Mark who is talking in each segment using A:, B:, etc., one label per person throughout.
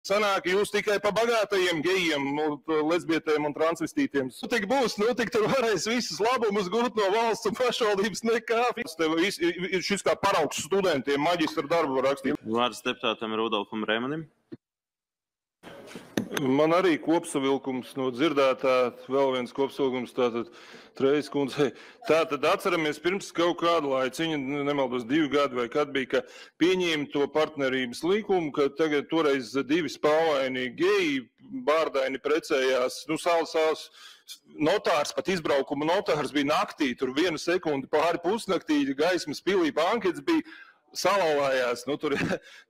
A: Sanāk, jūs tikai pa bagātajiem gejiem, lesbietēm un transvestītiem. Tik būs, tik tur varēs visus labumus gūt no valsts un pašvaldības nekā. Šis kā paraugs studentiem maģistra darbu var rakstīt.
B: Vārds deputātam Rudolfam Rēmanim.
A: Man arī kopsavilkums no dzirdētā, vēl viens kopsavilkums, tātad Trejas kundzei. Tātad atceramies pirms kaut kādu laiciņu, nemaldos 2 gadi vai kad bija, ka pieņēma to partnerības likumu, ka tagad toreiz 2 spalvaini geji bārdaini precējās, savs notārs, pat izbraukuma notārs bija naktī, tur 1 sekundi pāri pusnaktī, gaismas pilī pankets bija, salauzājās.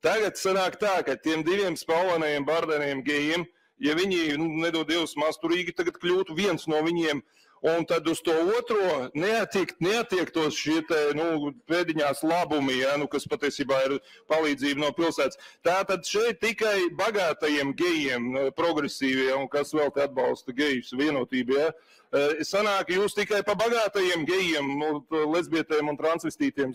A: Tagad sanāk tā, ka tiem 2 spalvainajiem bārdainajiem gejiem, ja viņi, nedod Dievs, masturīgi tagad kļūtu viens no viņiem, un tad uz to otro neatiektos šie pēdiņās labumi, kas patiesībā ir palīdzība no pilsētas. Tātad šeit tikai bagātajiem gejiem, progresīvie, un kas vēl te atbalsta gejus vienotību, sanāk, jūs tikai pa bagātajiem gejiem, lesbietēm un transvestītiem.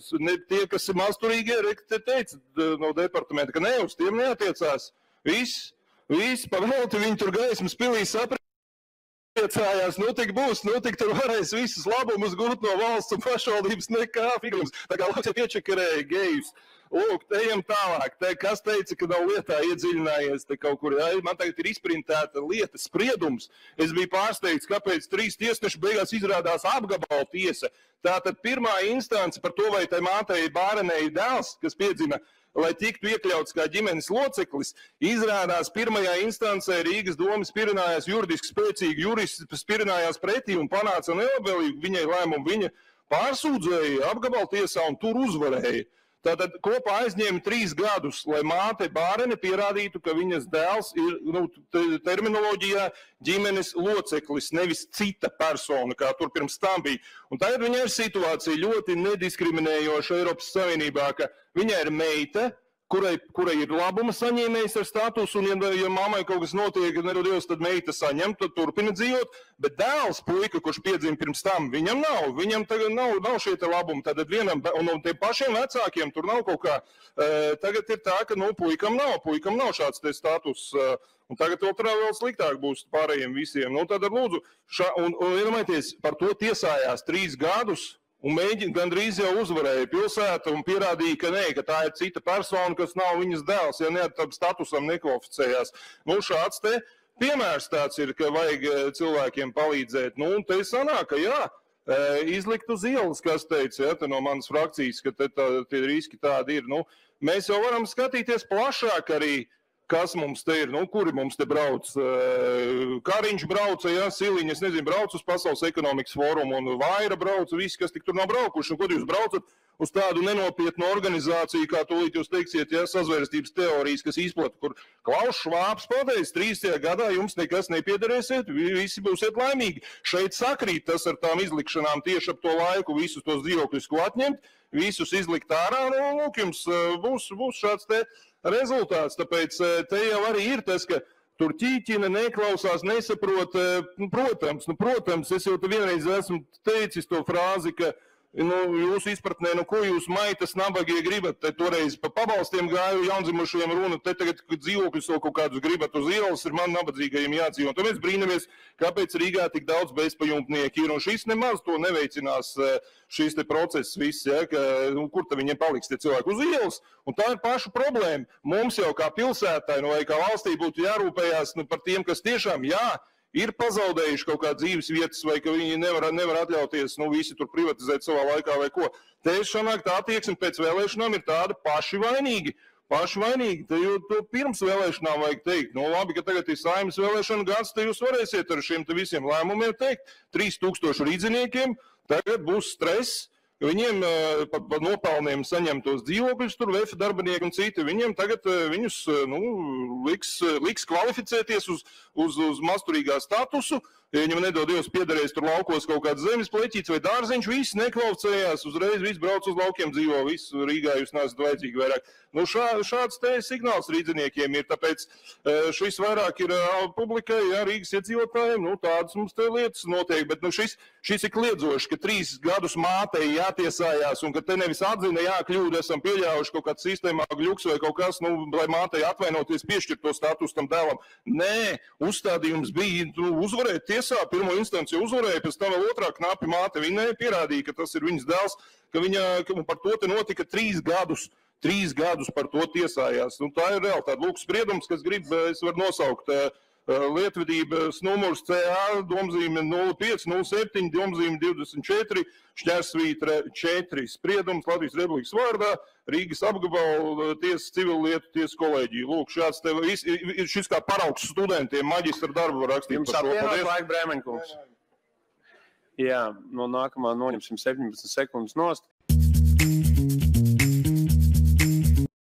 A: Tie, kas ir masturīgie, te teica no departamenta, ka ne, uz tiem neatiecās. Viss, pavelti viņi tur gaismas pilī sapriecājās, tik būs, tik tur varēs visus labumus gūt no valsts un pašvaldības nekā figurums. Tā kā labs piečakarēja gejus. Lūk, ejam tālāk. Kas teica, ka nav lietā iedziļinājies te kaut kur? Man tagad ir izprintēta lieta spriedums. Es biju pārsteigts, kāpēc 3 tiesneši beigās izrādās apgabala tiesa. Tātad pirmā instance par to, vai tai mātei bārenei dēls, kas piedzima, lai tiktu iekļauts kā ģimenes loceklis, izrādās pirmajā instancē Rīgas doma spirinājās juridiski spēcīgi, juristi spirinājās pretī un panāca nelabvēlīgu viņai lēmumu. Viņa pārsūdzēja apgabala tiesā un tur uzvarēja. Tātad kopā aizņēma 3 gadus, lai māte bārene pierādītu, ka viņas dēls ir terminoloģijā ģimenes loceklis, nevis cita persona, kā tur pirms tam bija. Un tagad viņai ir situācija ļoti nediskriminējoša Eiropas Savienībā, ka viņai ir meita, kurai ir labuma saņēmējs ar statusu, un ja mammai kaut kas notiek, nedodies, tad meita saņem, tad turpina dzīvot, bet dēls, puika, kurš piedzima pirms tam, viņam nav, viņam tagad nav šie te labumi, tad vienam, un tiem pašiem vecākiem tur nav kaut kā, tagad ir tā, ka, puikam nav šāds te status, un tagad vēl sliktāk būs pārējiem visiem, tad lūdzu, un iedomājieties, par to tiesājās 3 gadus, un gandrīz jau uzvarēja pilsēta un pierādīja, ka tā ir cita persona, kas nav viņas dēls, ja ne tam statusam nekvalificējās. Šāds te piemērs tāds ir, ka vajag cilvēkiem palīdzēt. Un te sanāk, ka izlikt uz ielas, kas teica, no manas frakcijas, ka tie riski tādi ir. Mēs jau varam skatīties plašāk arī, kas mums te ir, kuri mums te brauc. Kariņš brauca, Siliņa, es nezinu, brauc uz Pasaules ekonomikas fórumu, un Vaira brauca, visi, kas tik tur nav braukuši. Un, kad jūs braucat uz tādu nenopietnu organizāciju, kā tūlīt jūs teiksiet, sazvērstības teorijas, kas izplata, kur Klaus Švābs pateica, 30. gadā jums nekas nepiederēsiet, visi būsiet laimīgi. Šeit sakrīt tas ar tām izlikšanām tieši ap to laiku, visus tos dzīvokļus, ko atņemt, visus izlikt ārā, lūk, jums būs šāds te rezultāts, tāpēc te jau arī ir tas, ka tur ķīķina, neklausās, nesaprot. Protams, es jau te vienreiz esmu teicis to frāzi, ka jūsu izpratnē, ko jūs maitas nabagie gribat, te toreiz pa pabalstiem gāju jaundzimušiem runa, te tagad dzīvokļus vēl kaut kādus gribat uz ielas, ir man nabadzīgajiem jādzīvo. Un tad mēs brīnamies, kāpēc Rīgā tik daudz bezpajumtnieki ir, un šis nemaz to neveicinās, šīs te process viss, kur tad viņiem paliks tie cilvēki uz ielas, un tā ir paša problēma. Mums jau kā pilsētai, vai kā valstī būtu jārūpējās par tiem, kas tiešām, ir pazaudējuši kaut kā dzīves vietas, vai ka viņi nevar atļauties, visi tur privatizēt savā laikā vai ko. Te šanāk tā attieksme pēc vēlēšanām ir tāda paši vainīgi. Jo to pirms vēlēšanām vajag teikt. Labi, ka tagad ir Saeimas vēlēšana gads, te jūs varēsiet ar šiem te visiem lēmumiem teikt. 3000 rīdziniekiem, tagad būs stress. Viņiem par nopelniem saņem tos dzīvokļus, tur VF darbinieki un citi, viņiem tagad viņus liks kvalificēties uz masturīgā statusu, ja viņam nedod Dievs piederēs tur laukos kaut kāds zemes pleķīts vai dārziņš, viss nekvalificējās, uzreiz viss brauc uz laukiem, dzīvo, viss Rīgā jūs neesat vajadzīgi vairāk. Nu, šāds te signāls rīdziniekiem ir, tāpēc šis vairāk ir publikai, jā, Rīgas iedzīvotājiem, nu, tādas mums te lietas notiek, bet nu, šis ir kliedzoši, ka 3 gadus mātei jātiesājās un ka te nevis atzina, jā, kļūdu esam pieļāvuši kaut kāds sistēmā gļuks vai kaut kas, nu, lai mātei atvainoties piešķirt to status tam dēlam. Nē, uzstādījums bija uzvarēt tiesā, pirmo instanci uzvarēja, pēc tam vēl otrā knapi māte vinēja, pierādīja, ka tas ir viņas dēls, ka par to te notika 3 gadus. 3 gadus par to tiesājās. Nu, tā ir realitāte. Lūk, spriedums, kas grib, es varu nosaukt lietvedības numurs CA, domzīme 0507, domzīme 24, šķērsvītra 4. Spriedums Latvijas Republikas vārdā, Rīgas apgabala tiesas civilietu tiesas kolēģija. Lūk, šāds tev, šis kā paraugs studentiem maģistra darbu var rakstīt.
C: Jums apvienot laiku, Brēmeņkungs. Jā, no nākamā noņemsim 17 sekundes nost.